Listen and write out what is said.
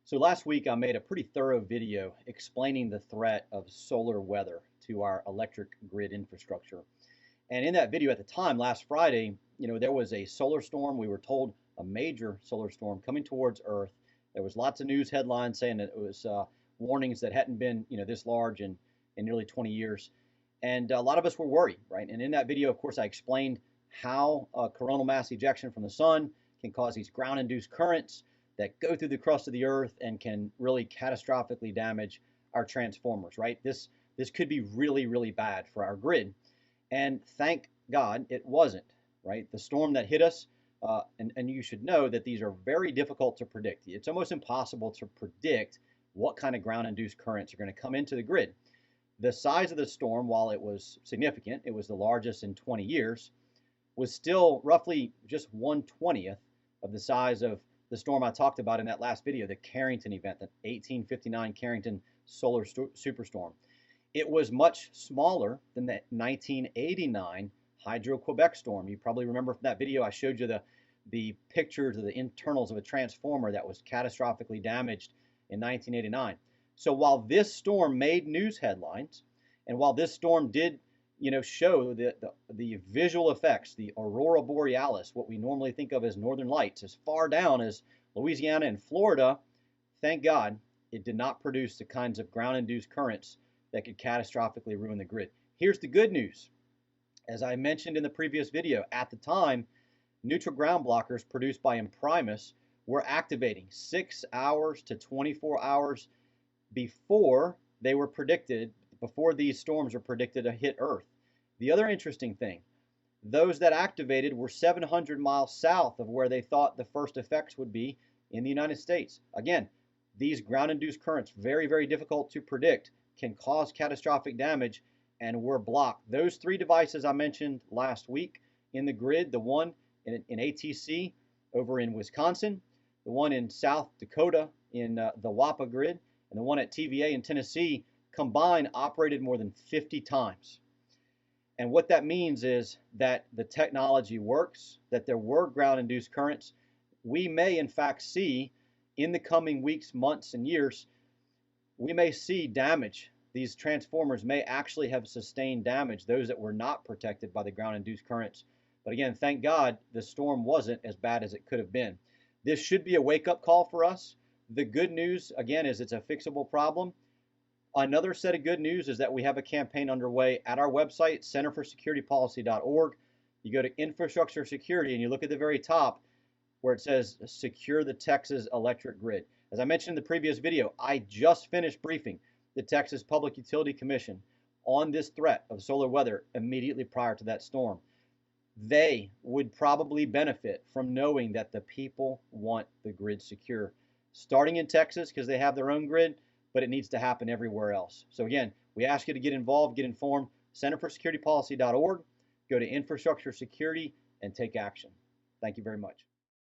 So last week I made a pretty thorough video explaining the threat of solar weather to our electric grid infrastructure. And in that video at the time, last Friday, there was a solar storm. We were told a major solar storm coming towards Earth. There was lots of news headlines saying that it was warnings that hadn't been, this large in nearly 20 years. And a lot of us were worried, right? And in that video, of course, I explained how coronal mass ejection from the sun can cause these ground-induced currents that go through the crust of the earth and can really catastrophically damage our transformers, right? This could be really, really bad for our grid. And thank God it wasn't, right? The storm that hit us, and you should know that these are very difficult to predict. It's almost impossible to predict what kind of ground-induced currents are going to come into the grid. The size of the storm, while it was significant, it was the largest in 20 years, was still roughly just 1/20th of the size of the storm I talked about in that last video, the Carrington Event, the 1859 Carrington solar superstorm. It was much smaller than the 1989 Hydro-Quebec storm. You probably remember from that video I showed you the pictures of the internals of a transformer that was catastrophically damaged in 1989. So while this storm made news headlines, and while this storm did show the visual effects, the aurora borealis, what we normally think of as northern lights, as far down as Louisiana and Florida, thank God it did not produce the kinds of ground-induced currents that could catastrophically ruin the grid. Here's the good news. As I mentioned in the previous video, at the time, neutral ground blockers produced by EMPRIMUS were activating 6 hours to 24 hours before they were predicted, before these storms were predicted to hit Earth. The other interesting thing, those that activated were 700 miles south of where they thought the first effects would be in the United States. Again, these ground-induced currents, very, very difficult to predict, can cause catastrophic damage, and were blocked. Those three devices I mentioned last week in the grid, the one in ATC over in Wisconsin, the one in South Dakota in the WAPA grid, and the one at TVA in Tennessee, combined operated more than 50 times. And what that means is that the technology works, that there were ground-induced currents. We may, in fact, see in the coming weeks, months, and years, we may see damage. These transformers may actually have sustained damage, those that were not protected by the ground-induced currents. But again, thank God the storm wasn't as bad as it could have been. This should be a wake-up call for us. The good news, again, is it's a fixable problem. Another set of good news is that we have a campaign underway at our website, centerforsecuritypolicy.org. You go to infrastructure security and you look at the very top where it says secure the Texas electric grid. As I mentioned in the previous video, I just finished briefing the Texas Public Utility Commission on this threat of solar weather immediately prior to that storm. They would probably benefit from knowing that the people want the grid secure, starting in Texas because they have their own grid, but it needs to happen everywhere else. So again, we ask you to get involved, get informed. centerforsecuritypolicy.org. Go to infrastructure security and take action. Thank you very much.